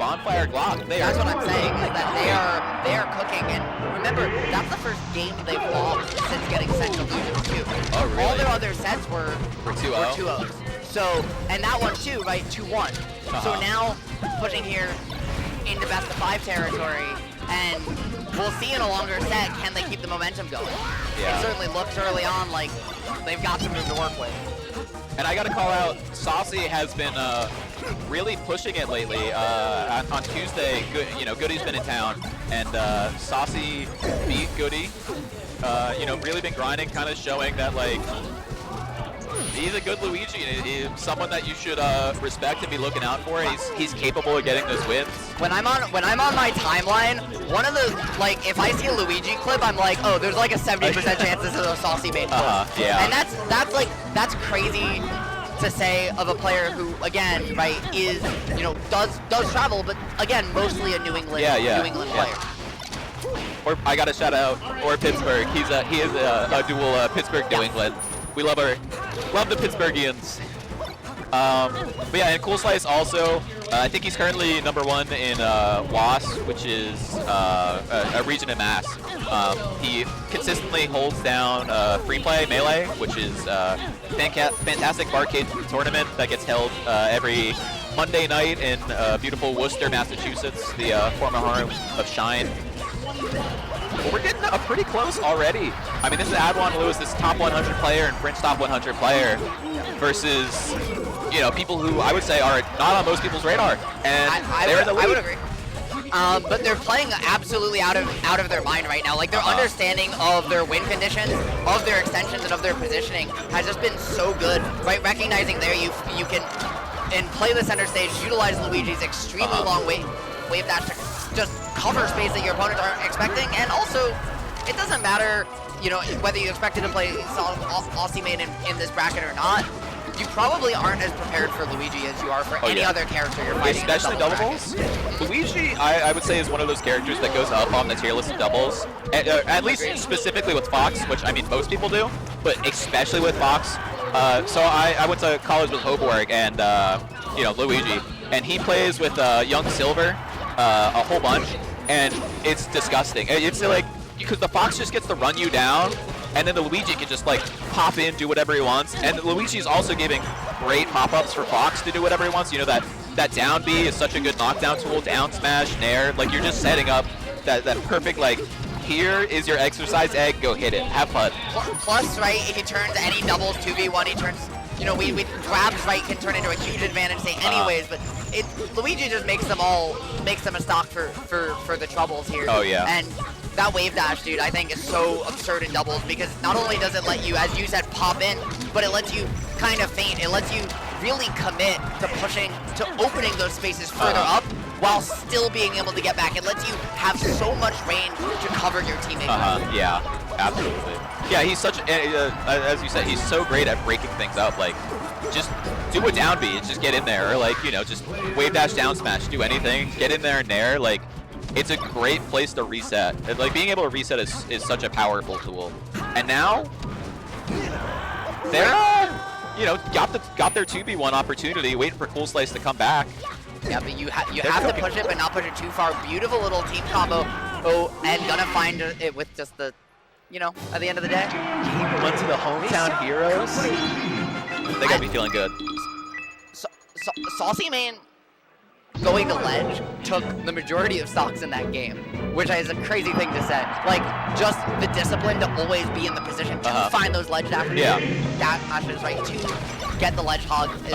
Bonfire Glock. That's what I'm saying, is that they are cooking. And remember, that's the first game they've lost since getting sent to losers too. Oh, really? All their other sets were 2-0. So, and that one too, right, 2-1. So now pushing here into best of 5 territory, and we'll see in a longer set, can they keep the momentum going? Yeah. It certainly looks early on like they've got some room to work with. And I got to call out, Saucy has been really pushing it lately. On Tuesday, Goody's been in town, and Saucy beat Goody. Really been grinding, kind of showing that like he's a good Luigi, and he's someone that you should respect and be looking out for. He's capable of getting those wins. When I'm on my timeline, one of the if I see a Luigi clip, I'm like, oh, there's like a 70% chance this is a saucymain clip. Yeah. And that's crazy to say of a player who, again, right, is does travel, but again, mostly a New England player. Or I got to shout out Pittsburgh. He is a dual Pittsburgh New England. We love the Pittsburghians. But yeah, and Coolslice also, I think he's currently #1 in WAS, which is a region in Mass. He consistently holds down free play melee, which is a fantastic barcade tournament that gets held every Monday night in beautiful Worcester, Massachusetts, the former home of Shine. Well, we're getting up pretty close already. I mean, this is Adwan Lewis, this top 100 player and French top 100 player, versus people who I would say are not on most people's radar, and they're in the league. I would agree. But they're playing absolutely out of their mind right now. Like, their understanding of their win conditions, of their extensions, and of their positioning has just been so good. Right, recognizing there you can play the center stage, utilize Luigi's extremely long wave dash to just cover space that your opponents aren't expecting, and also it doesn't matter, whether you expected to play saucymain in this bracket or not. You probably aren't as prepared for Luigi as you are for any other character you're fighting. Especially double balls. Luigi, I would say, is one of those characters that goes up on the tier list of doubles. At least specifically with Fox, which I mean most people do, but especially with Fox. So I went to college with Hoborg and Luigi, and he plays with Young Silver a whole bunch, and it's disgusting. It's like, because the Fox just gets to run you down, and then the Luigi can just like pop in, do whatever he wants. And Luigi's also giving great pop-ups for Fox to do whatever he wants. That down B is such a good knockdown tool, down smash, nair. Like, you're just setting up that perfect, like, here is your exercise egg, go hit it, have fun. Plus, right, if he turns any doubles 2v1, he turns, we grabs, right, can turn into a huge advantage, say, anyways, but Luigi just makes them a stock for the troubles here. Oh, yeah. And that wave dash, dude, I think is so absurd in doubles, because not only does it let you, as you said, pop in, but it lets you kind of feint. It lets you really commit to pushing, to opening those spaces further up, while still being able to get back. It lets you have so much range to cover your teammate. Yeah, absolutely. Yeah, he's such, as you said, he's so great at breaking things up. Like, just do a down B, just get in there, or like, just wave dash down smash, do anything, get in there and nair. Like, it's a great place to reset. Like, being able to reset is such a powerful tool. And now, they're, got their 2v1 opportunity, waiting for Coolslice to come back. Yeah, but you have to push it, but not push it too far. Beautiful little team combo. Oh, and gonna find it with just the, at the end of the day. Game 1 to the hometown heroes. They gotta be feeling good. saucymain going to ledge took the majority of stocks in that game, which is a crazy thing to say. Like, just the discipline to always be in the position to find those ledge dashes. Yeah. Dashes, right, to get the ledge hog is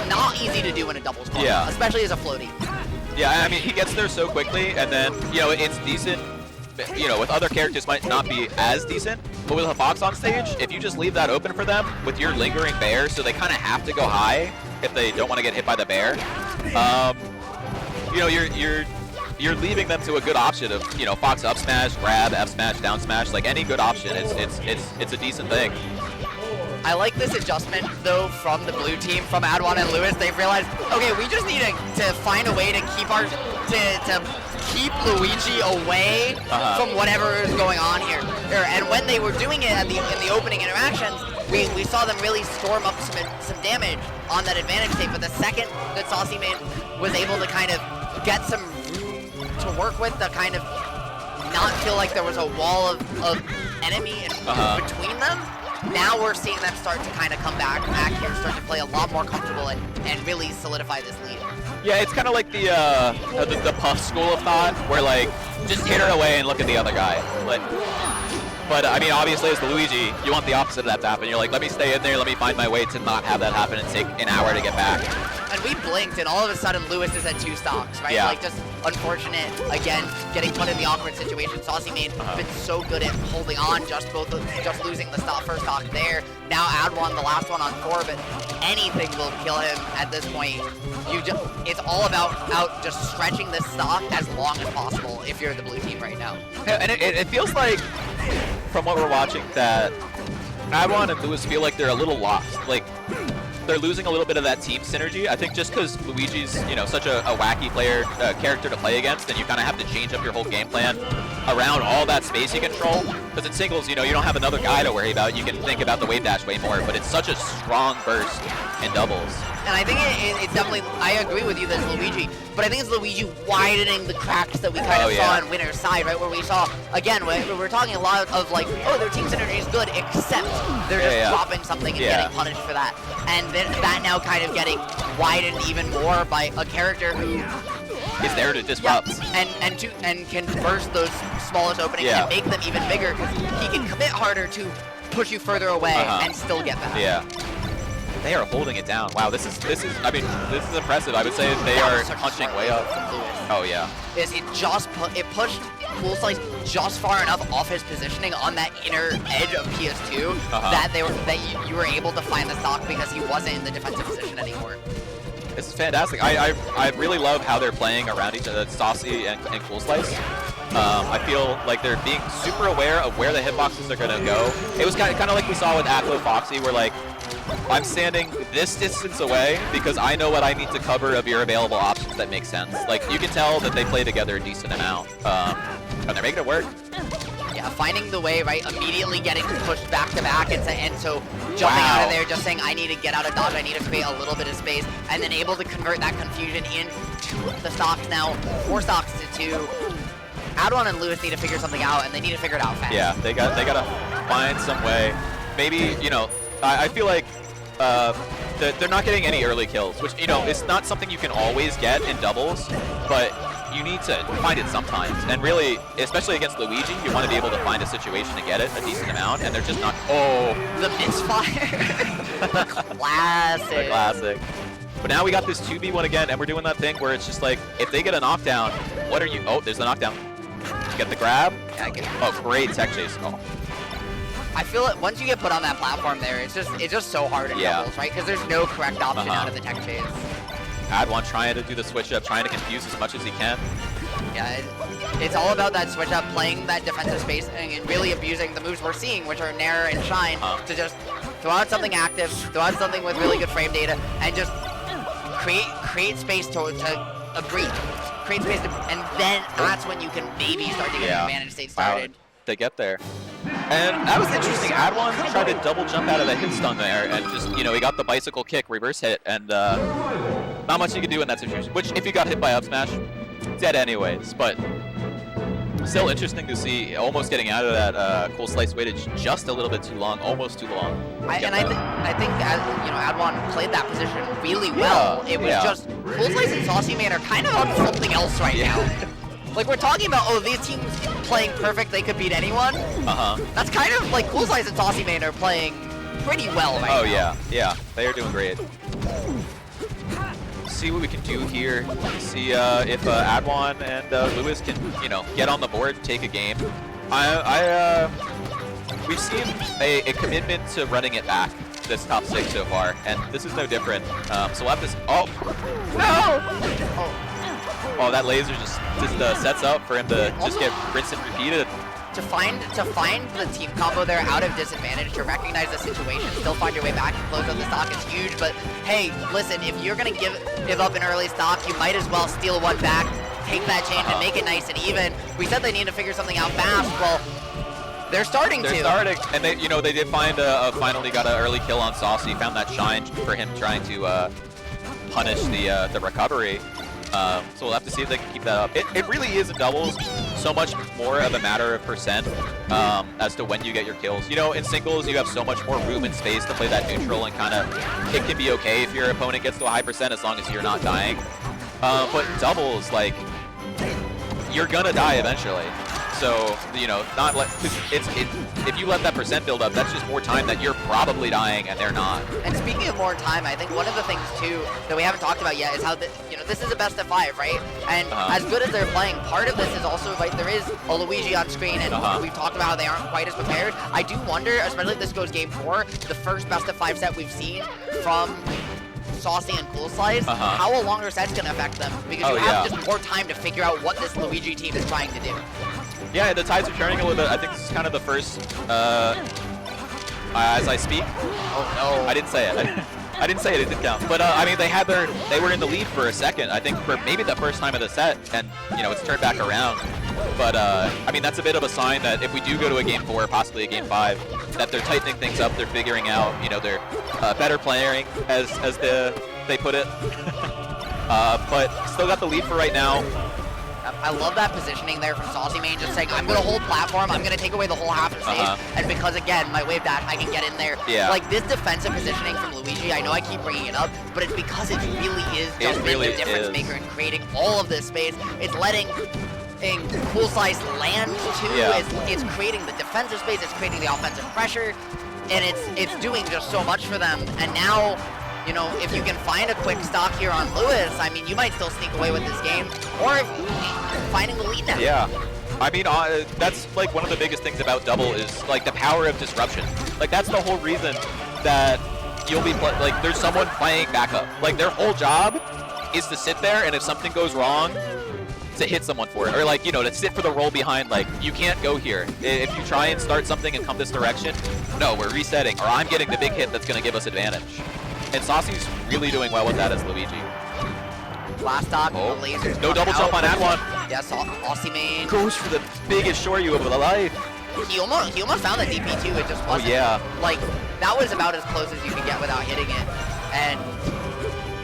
not easy to do in a doubles tournament, especially as a floaty. Yeah, I mean, he gets there so quickly, and then, it's decent. With other characters might not be as decent, but with a Fox on stage, if you just leave that open for them with your lingering bear, so they kind of have to go high if they don't want to get hit by the bear, you're leaving them to a good option of, Fox up smash, grab, F smash, down smash, like any good option. It's a decent thing. I like this adjustment, though, from the blue team, from Adwan and Lewis. They've realized, okay, we just need to find a way to keep keep Luigi away from whatever is going on here. And when they were doing it in the opening interactions, we saw them really storm up some damage on that advantage state, but the second that saucymain was able to kind of get some room to work with, to kind of not feel like there was a wall of enemy in between them, now we're seeing them start to kind of come back here, start to play a lot more comfortable and really solidify this lead. Yeah, it's kind of like the Puff school of thought, where like, just hit her away and look at the other guy. But I mean, obviously as the Luigi, you want the opposite of that to happen. You're like, let me stay in there, let me find my way to not have that happen and take an hour to get back. And we blinked, and all of a sudden Lewis is at 2 stocks, right? Yeah. Like, just unfortunate, again, getting put in the awkward situation. saucymain been so good at holding on, just losing the first stock there. Now Adwan, the last one on 4, but anything will kill him at this point. It's all about just stretching this stock as long as possible if you're the blue team right now. And it feels like, from what we're watching, that Adwan and Lewis feel like they're a little lost. Like, they're losing a little bit of that team synergy. I think just because Luigi's, you know, such a wacky character to play against, and you kind of have to change up your whole game plan around all that space you control. Because in singles, you know, you don't have another guy to worry about. You can think about the wave dash way more, but it's such a strong burst in doubles. And I think it's definitely, I agree with you that it's Luigi, but I think it's Luigi widening the cracks that we kind of saw on winner's side, right? Where we saw, again, we're talking a lot of like, oh, their team synergy is good, except they're just dropping something and getting punished for that. And then that now kind of getting widened even more by a character who is there to disrupt. And can burst those smallest openings and make them even bigger, because he can commit harder to push you further away and still get back. Yeah. They are holding it down. Wow, this is I mean, this is impressive. I would say they are punching way up. Oh yeah. It pushed Coolslice just far enough off his positioning on that inner edge of PS2 that you were able to find the stock because he wasn't in the defensive position anymore. This is fantastic. I really love how they're playing around each other, Saucy and Coolslice. I feel like they're being super aware of where the hitboxes are going to go. It was kind of like we saw with Aqua Foxy, where like, I'm standing this distance away because I know what I need to cover of your available options that make sense. Like, you can tell that they play together a decent amount, and they're making it work. Yeah, finding the way, right? Immediately getting pushed back to back, and so jumping out of there, just saying, I need to get out of dodge, I need to create a little bit of space, and then able to convert that confusion into the stocks now, 4 stocks to 2. Adwan and Lewis need to figure something out, and they need to figure it out fast. Yeah, they gotta find some way. Maybe, you know, I feel like they're not getting any early kills, which, you know, it's not something you can always get in doubles, but you need to find it sometimes. And really, especially against Luigi, you want to be able to find a situation to get it a decent amount, and they're just not. Oh, the misfire. Classic. The classic. But now we got this 2v1 again, and we're doing that thing where it's just like, if they get a knockdown, what are you? Oh, there's the knockdown. Get the grab. Yeah, I get it. Oh, great tech chase. Oh. I feel it once you get put on that platform there, it's just so hard in doubles, right? Because there's no correct option out of the tech chase. Adwan trying to do the switch up, trying to confuse as much as he can. Yeah, it's all about that switch up, playing that defensive space, and really abusing the moves we're seeing, which are Nair and Shine, to just throw out something active, throw out something with really good frame data, and just create space to breathe. Create space, and then that's when you can maybe start to get an advantage state started. Wow. They get there. And that was interesting. Adwan tried to double jump out of the hit stun there, and just, you know, he got the bicycle kick, reverse hit, and not much you can do in that situation. Which, if you got hit by up smash, dead anyways. But still interesting to see, almost getting out of that Coolslice waited just a little bit too long, almost too long. I think, you know, Adwan played that position really well. It was just Coolslice and saucymain are kind of on something else right now. Like, we're talking about, oh, these teams playing perfect, they could beat anyone. That's kind of like Coolslice and saucymain are playing pretty well right now. Oh, yeah, they are doing great. See what we can do here. See if Adwan and Lewis can, you know, get on the board, take a game. We've seen a commitment to running it back this top 6 so far, and this is no different. So we'll have this. Oh no! Oh, that laser just sets up for him to just get rinsed and repeated. To find the team combo there out of disadvantage, to recognize the situation, still find your way back and close out the stock is huge. But hey, listen, if you're gonna give up an early stock, you might as well steal one back, take that change, and make it nice and even. We said they need to figure something out fast. Well, They're starting to. They're starting, and they, you know, they did find finally got an early kill on Saucy. Found that shine for him trying to punish the recovery. So we'll have to see if they can keep that up. It really is in doubles so much more of a matter of percent as to when you get your kills. You know, in singles you have so much more room and space to play that neutral, and kind of it can be okay if your opponent gets to a high percent as long as you're not dying. But doubles, like, you're gonna die eventually. So, you know, not let, if you let that percent build up, that's just more time that you're probably dying and they're not. And speaking of more time, I think one of the things too that we haven't talked about yet is how you know, this is a best of 5, right? And as good as they're playing, part of this is also, right, there is a Luigi on screen, and we've talked about how they aren't quite as prepared. I do wonder, especially if this goes game 4, the first best of 5 set we've seen from Saucy and Coolslice, how a longer set's gonna affect them, because you have just more time to figure out what this Luigi team is trying to do. Yeah, the tides are turning a little bit. I think this is kind of the first, as I speak. Oh no, I didn't say it. I didn't say it, it didn't count. But I mean, they were in the lead for a second, I think, for maybe the first time of the set, and you know, it's turned back around. But I mean, that's a bit of a sign that if we do go to a game 4, possibly a game 5, that they're tightening things up, they're figuring out, you know, they're better playing, as they put it. But still got the lead for right now. I love that positioning there from saucymain, just saying, I'm going to hold platform, I'm going to take away the whole half of the stage, and because, again, my wave dash, I can get in there. Yeah. Like, this defensive positioning from Luigi, I know I keep bringing it up, but it's because it really is just being the difference maker and creating all of this space. It's letting Coolslice land, too. Yeah. It's creating the defensive space, it's creating the offensive pressure, and it's doing just so much for them. And now, you know, if you can find a quick stock here on Lewis, I mean, you might still sneak away with this game, or finding the lead now. Yeah. I mean, that's like one of the biggest things about double is like the power of disruption. Like, that's the whole reason that you'll be like, there's someone playing backup. Like, their whole job is to sit there, and if something goes wrong, to hit someone for it, or like, you know, to sit for the roll behind. Like, you can't go here. If you try and start something and come this direction, no, we're resetting, or I'm getting the big hit that's going to give us advantage. And Saucy's really doing well with that as Luigi. Last stock, the lasers. No double jump on Adwan. Yeah, saucymain. Goes for the biggest shoryu of the life. He almost found the DP too, it just wasn't. Oh yeah. Like, that was about as close as you could get without hitting it.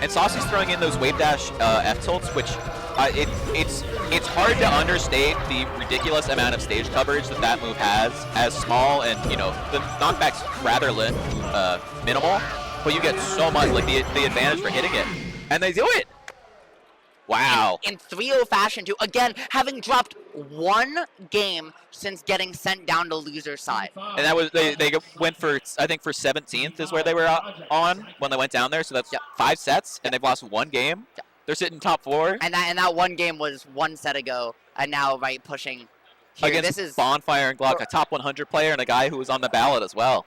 And Saucy's throwing in those wave dash F tilts, which it's hard to understate the ridiculous amount of stage coverage that move has, as small, and you know, the knockback's rather minimal, but you get so much, like the advantage for hitting it, and they do it. Wow. In 3-0 fashion too. Again, having dropped one game since getting sent down to loser side. And that was they went for, I think, for 17th is where they were on when they went down there. So that's 5 sets, and they've lost one game. They're sitting top 4. And that one game was 1 set ago, and now pushing here. Against Bonfire and Glock, a top 100 player and a guy who was on the ballot as well.